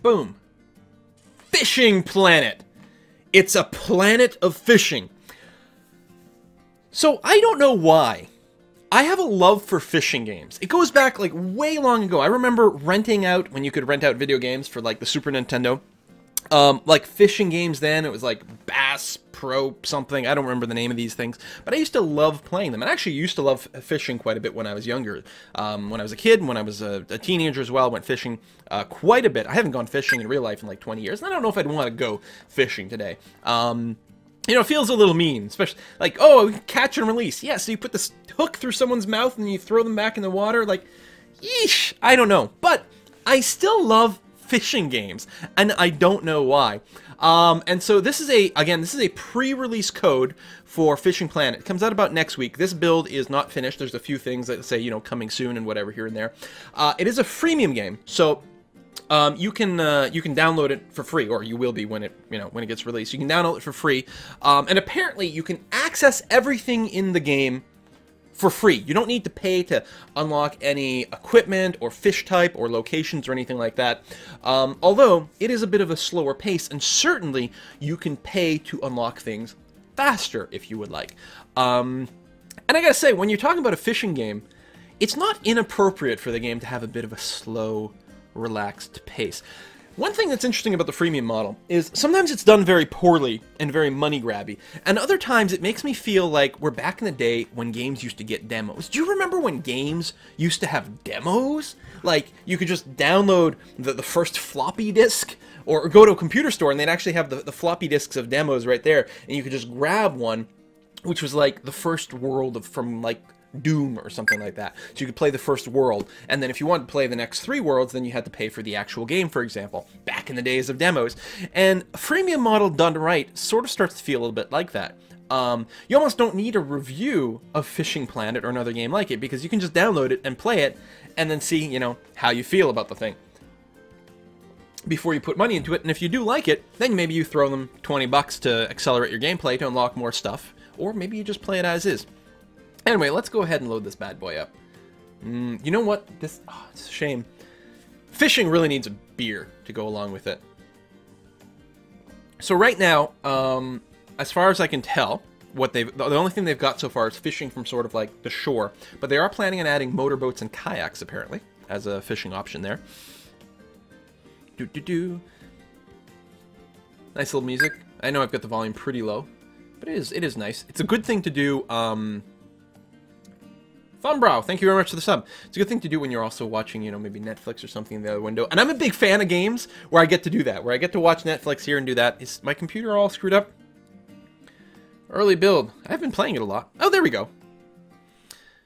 Boom. Fishing planet. It's a planet of fishing. So I don't know why. I have a love for fishing games. It goes back like way long ago. I remember renting out, when you could rent out video games for like the Super Nintendo. Like fishing games then, it was like Bass Pro something. I don't remember the name of these things. But I used to love playing them. And I actually used to love fishing quite a bit when I was younger. When I was a kid, when I was a teenager as well, I went fishing quite a bit. I haven't gone fishing in real life in like 20 years. And I don't know if I'd want to go fishing today. You know, it feels a little mean, especially like, oh, catch and release. Yeah, so you put this hook through someone's mouth and you throw them back in the water. Like, yeesh, I don't know. But I still love fishing games, and I don't know why. And so this is a pre-release code for Fishing Planet. It comes out about next week. This build is not finished. There's a few things that say, you know, coming soon and whatever here and there. It is a freemium game, so you can download it for free, or you will be when it gets released. You can download it for free, and apparently you can access everything in the game for free. You don't need to pay to unlock any equipment or fish type or locations or anything like that. Although it is a bit of a slower pace, and certainly you can pay to unlock things faster if you would like. And I gotta say, when you're talking about a fishing game, it's not inappropriate for the game to have a bit of a slow, relaxed pace. One thing that's interesting about the freemium model is sometimes it's done very poorly and very money grabby, and other times it makes me feel like we're back in the day when games used to get demos. Do you remember when games used to have demos? Like, you could just download the first floppy disk, or go to a computer store and they'd actually have the floppy disks of demos right there, and you could just grab one, which was like the first world from like Doom or something like that. So you could play the first world, and then if you wanted to play the next 3 worlds, then you had to pay for the actual game, for example, back in the days of demos. And a freemium model done right sort of starts to feel a little bit like that. You almost don't need a review of Fishing Planet or another game like it, because you can just download it and play it, and then see, you know, how you feel about the thing before you put money into it. And if you do like it, then maybe you throw them 20 bucks to accelerate your gameplay to unlock more stuff, or maybe you just play it as is. Anyway, let's go ahead and load this bad boy up. You know what? It's a shame. Fishing really needs a beer to go along with it. So right now, as far as I can tell, the only thing they've got so far is fishing from sort of like the shore. But they are planning on adding motorboats and kayaks, apparently, as a fishing option there. Nice little music. I know I've got the volume pretty low, but it is nice. It's a good thing to do. Funbrow, thank you very much for the sub. It's a good thing to do when you're also watching, you know, maybe Netflix or something in the other window. And I'm a big fan of games where I get to do that, where I get to watch Netflix here and do that. Is my computer all screwed up? Early build. I've been playing it a lot. Oh, there we go.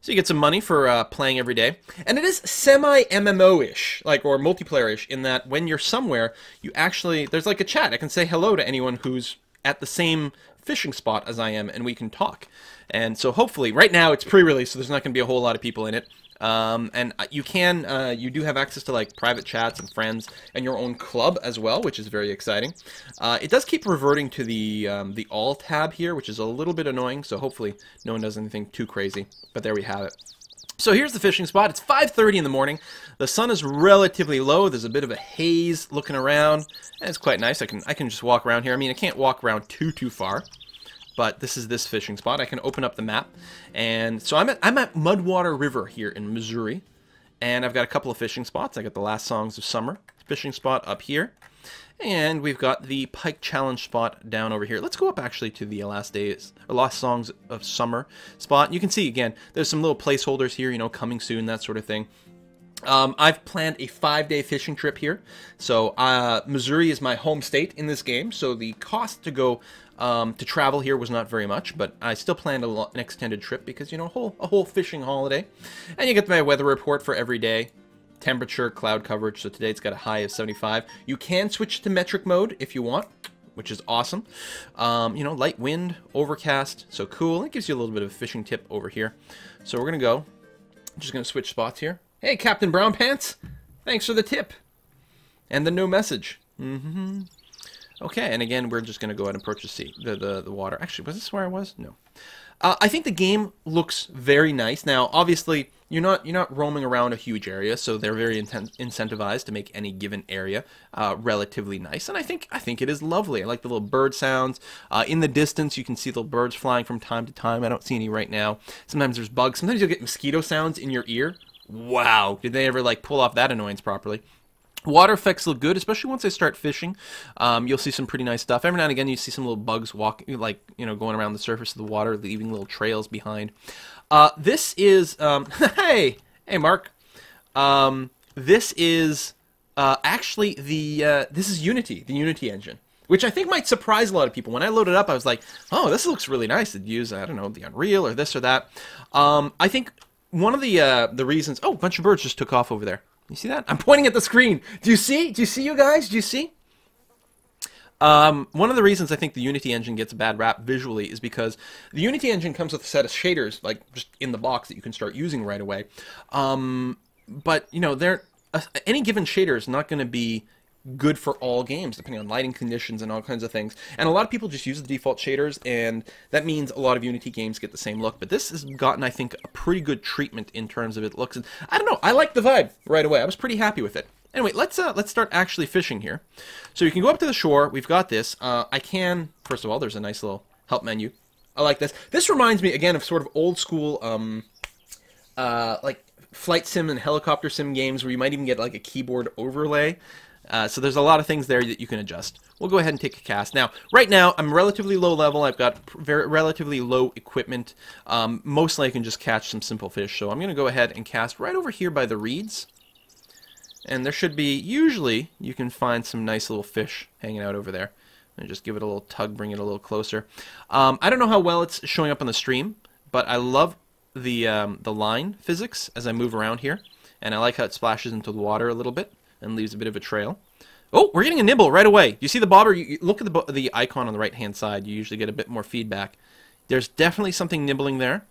So you get some money for playing every day. And it is semi-MMO-ish, like, or multiplayer-ish, in that when you're somewhere, you actually, there's like a chat. I can say hello to anyone who's at the same fishing spot as I am, and we can talk. And so hopefully, right now it's pre-release, so there's not going to be a whole lot of people in it. And you do have access to like private chats and friends and your own club as well, which is very exciting. It does keep reverting to the all tab here, which is a little bit annoying. So hopefully no one does anything too crazy. But there we have it. So here's the fishing spot. It's 5:30 in the morning. The sun is relatively low. There's a bit of a haze looking around, and it's quite nice. I can just walk around here. I mean, I can't walk around too far. But this is this fishing spot. I can open up the map, and so I'm at Mudwater River here in Missouri, and I've got a couple of fishing spots. I got the Last Songs of Summer fishing spot up here, and we've got the Pike Challenge spot down over here. Let's go up actually to the Last Songs of Summer spot. You can see again, there's some little placeholders here, you know, coming soon, that sort of thing. I've planned a 5-day fishing trip here. So Missouri is my home state in this game, so the cost to go to travel here was not very much, but I still planned an extended trip because, you know, a whole fishing holiday. And you get my weather report for every day, temperature, cloud coverage. So today it's got a high of 75. You can switch to metric mode if you want, which is awesome. You know, light wind, overcast, so cool. It gives you a little bit of a fishing tip over here. So we're gonna go. I'm just gonna switch spots here. Hey, Captain Brown Pants, thanks for the tip and the no message. Okay, and again, we're just going to go ahead and purchase the water. Actually, was this where I was? No. I think the game looks very nice. Now, obviously, you're not roaming around a huge area, so they're very incentivized to make any given area relatively nice. And I think it is lovely. I like the little bird sounds. In the distance, you can see little birds flying from time to time. I don't see any right now. Sometimes there's bugs. Sometimes you'll get mosquito sounds in your ear. Wow, did they ever like pull off that annoyance properly? Water effects look good, especially once I start fishing. You'll see some pretty nice stuff. Every now and again, you see some little bugs walking, like, going around the surface of the water, leaving little trails behind. This is, hey, Mark. This is actually this is Unity, the Unity engine, which I think might surprise a lot of people. When I loaded up, I was like, oh, this looks really nice. It'd use, I don't know, the Unreal or this or that. I think one of the reasons, oh, a bunch of birds just took off over there. You see that? I'm pointing at the screen. Do you see? Do you see, you guys? Do you see? One of the reasons I think the Unity engine gets a bad rap visually is because the Unity engine comes with a set of shaders, like, just in the box that you can start using right away. But, any given shader is not going to be good for all games, depending on lighting conditions and all kinds of things. And a lot of people just use the default shaders, and that means a lot of Unity games get the same look. But this has gotten, I think, a pretty good treatment in terms of it looks. And I don't know, I like the vibe right away. I was pretty happy with it. Anyway, let's start actually fishing here. So you can go up to the shore. We've got this. I can, first of all, there's a nice little help menu. I like this. This reminds me, again, of sort of old school, like flight sim and helicopter sim games where you might even get like a keyboard overlay. So there's a lot of things there that you can adjust. We'll go ahead and take a cast. Now, right now, I'm relatively low level. I've got relatively low equipment. Mostly I can just catch some simple fish. So I'm going to go ahead and cast right over here by the reeds. And there should be, usually, you can find some nice little fish hanging out over there. And just give it a little tug, bring it a little closer. I don't know how well it's showing up on the stream, but I love the line physics as I move around here. And I like how it splashes into the water a little bit and leaves a bit of a trail. Oh, we're getting a nibble right away. You see the bobber? You look at the icon on the right-hand side. You usually get a bit more feedback. There's definitely something nibbling there.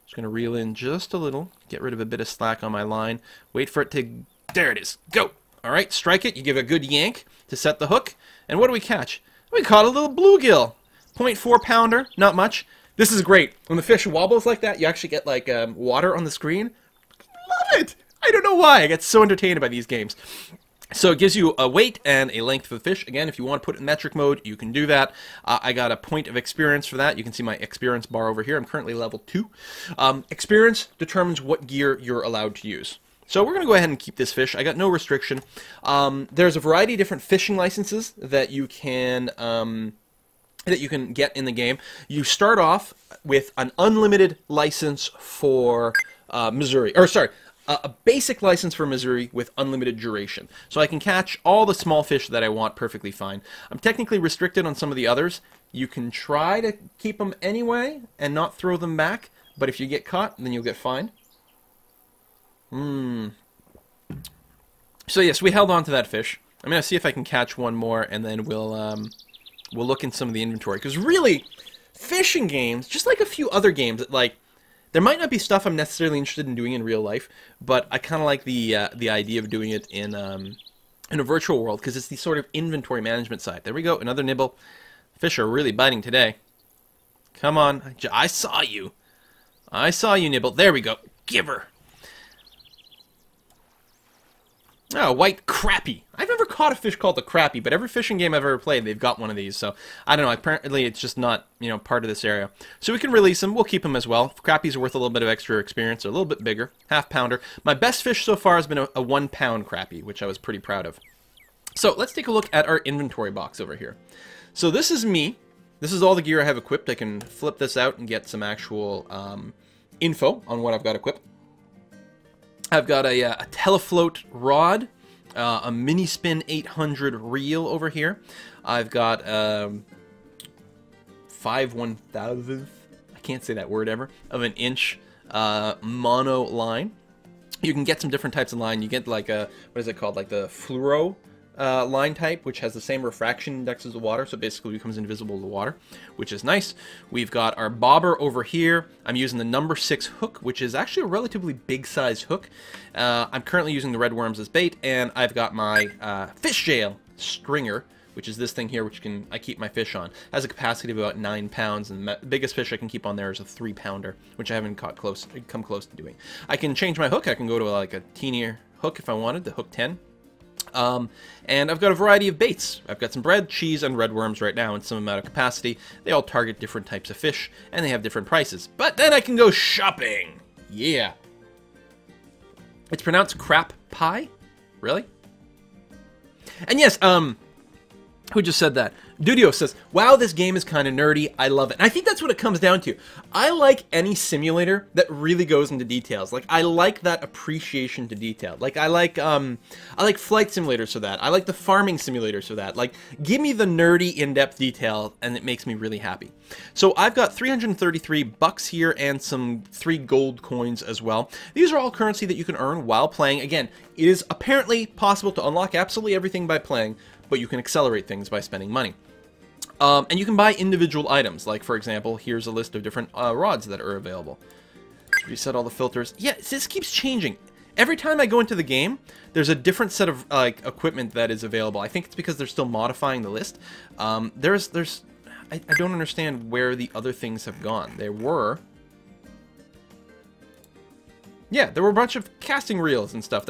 Just going to reel in just a little. Get rid of a bit of slack on my line. Wait for it to... There it is. Go. All right, strike it. You give a good yank to set the hook. And what do we catch? We caught a little bluegill. 0.4 pounder. Not much. This is great. When the fish wobbles like that, you actually get like water on the screen. Love it. I don't know why. I get so entertained by these games. So it gives you a weight and a length for the fish. Again, if you want to put it in metric mode, you can do that. I got a point of experience for that. You can see my experience bar over here. I'm currently level 2. Experience determines what gear you're allowed to use. So we're going to go ahead and keep this fish. I got no restriction. There's a variety of different fishing licenses that you can get in the game. You start off with an unlimited license for Missouri. Or sorry, a basic license for Missouri with unlimited duration. So I can catch all the small fish that I want perfectly fine. I'm technically restricted on some of the others. You can try to keep them anyway and not throw them back, but if you get caught, then you'll get fined. So yes, we held on to that fish. I'm going to see if I can catch one more, and then we'll look in some of the inventory. Because really, fishing games, just like a few other games, like, there might not be stuff I'm necessarily interested in doing in real life, but I kind of like the idea of doing it in a virtual world, because it's the sort of inventory management side. There we go, another nibble. Fish are really biting today. Come on, I saw you. I saw you nibble. There we go. Give her. Oh, white crappie. I've never caught a fish called the crappie, but every fishing game I've ever played, they've got one of these. So, I don't know. Apparently, it's just not, part of this area. So we can release them. We'll keep them as well. Crappies are worth a little bit of extra experience. They're a little bit bigger. Half-pounder. My best fish so far has been a 1-pound crappie, which I was pretty proud of. So, let's take a look at our inventory box over here. So, this is me. This is all the gear I have equipped. I can flip this out and get some actual info on what I've got equipped. I've got a telefloat rod, a mini spin 800 reel over here. I've got 5/1000th, I can't say that word ever, of an inch mono line. You can get some different types of line. You get like a, what is it called, like the fluoro line type, which has the same refraction index as the water, so basically becomes invisible to water, which is nice. We've got our bobber over here. I'm using the number 6 hook, which is actually a relatively big sized hook. I'm currently using the red worms as bait, and I've got my fish jail stringer, which is this thing here, which I keep my fish on. It has a capacity of about 9 pounds, and the biggest fish I can keep on there is a 3-pounder, which I haven't come close to doing. I can change my hook. I can go to like a teenier hook if I wanted, the hook 10. And I've got a variety of baits. I've got some bread, cheese, and red worms right now in some amount of capacity. They all target different types of fish, and they have different prices. But then I can go shopping! Yeah. It's pronounced crap pie? Really? And yes, who just said that? Dudio says, wow, this game is kind of nerdy. I love it. And I think that's what it comes down to. I like any simulator that really goes into details. Like, I like that appreciation to detail. Like, I like flight simulators for that. I like the farming simulators for that. Like, give me the nerdy, in-depth detail, and it makes me really happy. So I've got 333 bucks here and some 3 gold coins as well. These are all currency that you can earn while playing. Again, it is apparently possible to unlock absolutely everything by playing, but you can accelerate things by spending money. And you can buy individual items, like, for example, here's a list of different rods that are available. Reset all the filters. Yeah, this keeps changing. Every time I go into the game, there's a different set of equipment that is available. I think it's because they're still modifying the list. I don't understand where the other things have gone. There were a bunch of casting reels and stuff.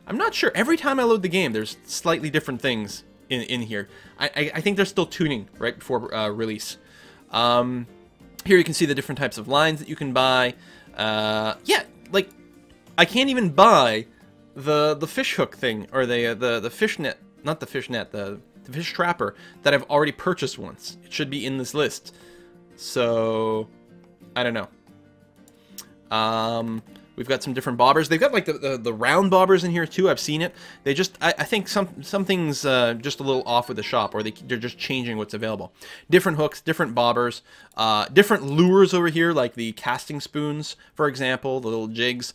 I'm not sure. Every time I load the game, there's slightly different things in here. I think they're still tuning right before release. Here you can see the different types of lines that you can buy. Yeah, like, I can't even buy the fish hook thing, or the fish net, not the fish net, the fish trapper that I've already purchased once. It should be in this list. So, I don't know. We've got some different bobbers. They've got like the round bobbers in here too. I've seen it. They just, I think something's just a little off with the shop, or they're just changing what's available. Different hooks, different bobbers, different lures over here, like the casting spoons, for example, the little jigs.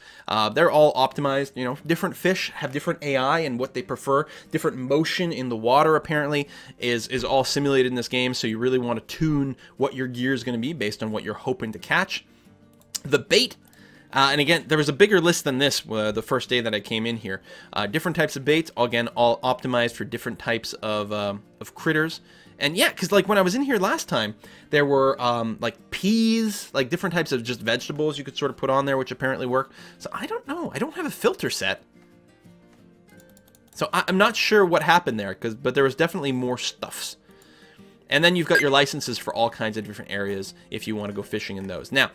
They're all optimized. You know, different fish have different AI and what they prefer. Different motion in the water apparently is all simulated in this game. So you really want to tune what your gear is going to be based on what you're hoping to catch. The bait. And again, there was a bigger list than this the first day that I came in here. Different types of baits, again, all optimized for different types of critters. And yeah, because like when I was in here last time, there were like peas, like different types of just vegetables you could sort of put on there, which apparently work. So I don't know. I don't have a filter set. So I'm not sure what happened there, but there was definitely more stuffs. And then you've got your licenses for all kinds of different areas if you want to go fishing in those. Now,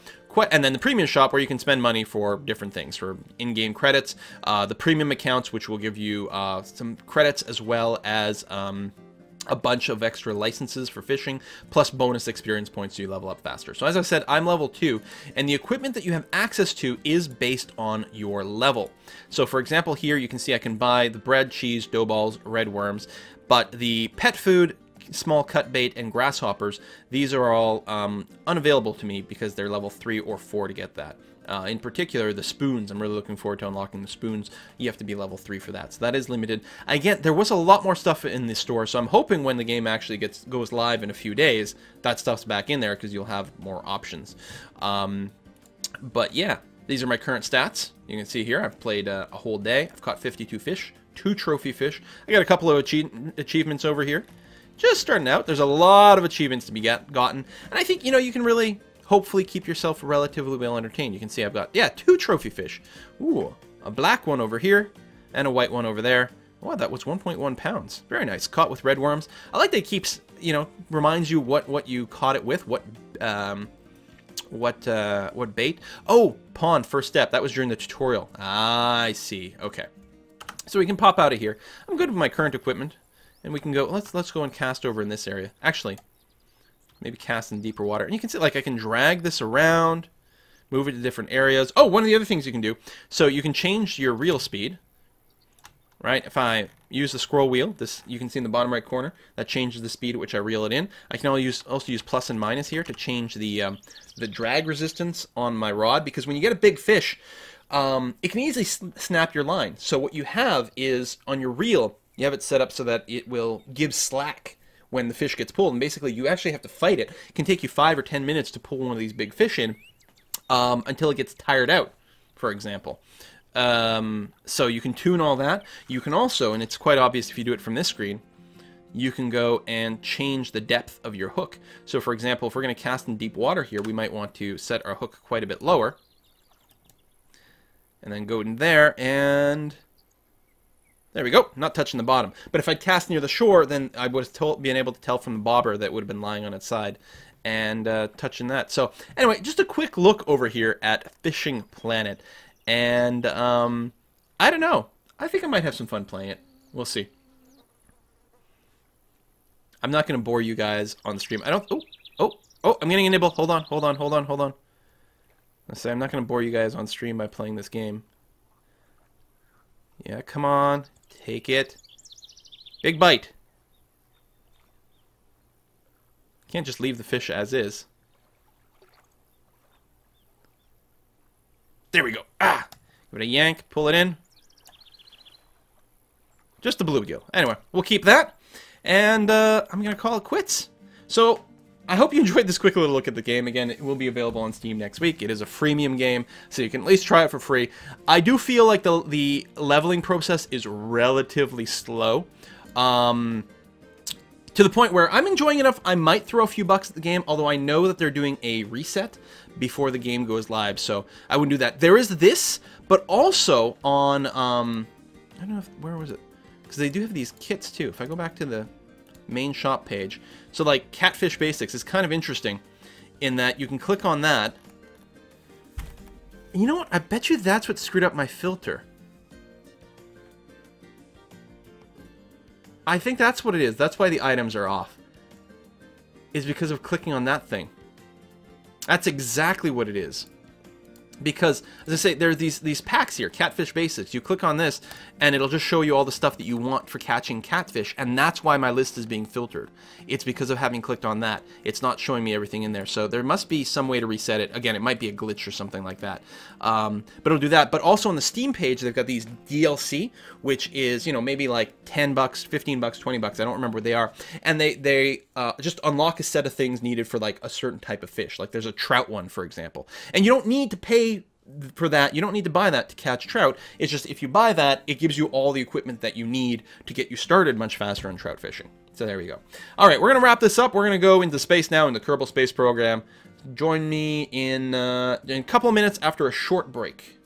and then the premium shop where you can spend money for different things, for in-game credits, the premium accounts, which will give you some credits as well as a bunch of extra licenses for fishing, plus bonus experience points so you level up faster. So as I said, I'm level 2, and the equipment that you have access to is based on your level. So for example, here you can see I can buy the bread, cheese, dough balls, red worms, but the pet food, small cut bait, and grasshoppers, these are all unavailable to me because they're level 3 or 4 to get that. In particular, the spoons, I'm really looking forward to unlocking the spoons. You have to be level 3 for that, so that is limited. Again, there was a lot more stuff in the store, so I'm hoping when the game actually goes live in a few days, that stuff's back in there because you'll have more options. But yeah, these are my current stats. You can see here, I've played a whole day. I've caught 52 fish, 2 trophy fish. I got a couple of achievements over here. Just starting out. There's a lot of achievements to be gotten, and I think, you know, you can really hopefully keep yourself relatively well entertained. You can see I've got, yeah, 2 trophy fish. Ooh, a black one over here and a white one over there. Wow, that was 1.1 pounds. Very nice. Caught with red worms. I like that it keeps, you know, reminds you what you caught it with, what bait. Oh, pond, first step. That was during the tutorial. Ah, I see. Okay. So we can pop out of here. I'm good with my current equipment. And we can go, let's go and cast over in this area. Actually, maybe cast in deeper water. And you can see, like, I can drag this around, move it to different areas. Oh, one of the other things you can do, so you can change your reel speed, right? If I use the scroll wheel, this you can see in the bottom right corner, that changes the speed at which I reel it in. I can also use plus and minus here to change the drag resistance on my rod, because when you get a big fish, it can easily snap your line. So what you have is, on your reel, you have it set up so that it will give slack when the fish gets pulled, and basically you actually have to fight it. It can take you 5 or 10 minutes to pull one of these big fish in until it gets tired out, for example. So you can tune all that. You can also, and it's quite obvious if you do it from this screen, you can go and change the depth of your hook. So for example, if we're going to cast in deep water here, we might want to set our hook quite a bit lower. And then go in there, and there we go, not touching the bottom. But if I'd cast near the shore, then I would have been able to tell from the bobber that would have been lying on its side and touching that. So anyway, just a quick look over here at Fishing Planet. And I don't know. I think I might have some fun playing it. We'll see. I'm not going to bore you guys on the stream. I don't... Oh, I'm getting a nibble. Hold on. Let's say I'm not going to bore you guys on stream by playing this game. Yeah, come on. Take it. Big bite. Can't just leave the fish as is. There we go. Ah! Give it a yank. Pull it in. Just a bluegill. Anyway, we'll keep that. And I'm going to call it quits. So, I hope you enjoyed this quick little look at the game. Again, it will be available on Steam next week. It is a freemium game, so you can at least try it for free. I do feel like the leveling process is relatively slow. To the point where I'm enjoying it enough, I might throw a few bucks at the game, although I know that they're doing a reset before the game goes live, so I wouldn't do that. There is this, but also on, I don't know, where was it? Because they do have these kits, too. If I go back to the main shop page. So like Catfish Basics is kind of interesting in that you can click on that. And you know what? I bet you that's what screwed up my filter. I think that's what it is. That's why the items are off. Is because of clicking on that thing. That's exactly what it is. Because, as I say, there are these packs here, Catfish Basics. You click on this, and it'll just show you all the stuff that you want for catching catfish, and that's why my list is being filtered. It's because of having clicked on that. It's not showing me everything in there, so there must be some way to reset it. Again, it might be a glitch or something like that. But it'll do that. But also on the Steam page, they've got these DLC, which is, you know, maybe like 10 bucks, 15 bucks, 20 bucks. I don't remember what they are. And they just unlock a set of things needed for like a certain type of fish. Like there's a trout one, for example. And you don't need to pay for that. You don't need to buy that to catch trout. It's just if you buy that, it gives you all the equipment that you need to get you started much faster on trout fishing. So there we go. All right, we're going to wrap this up. We're going to go into space now in the Kerbal Space Program. Join me in a couple of minutes after a short break.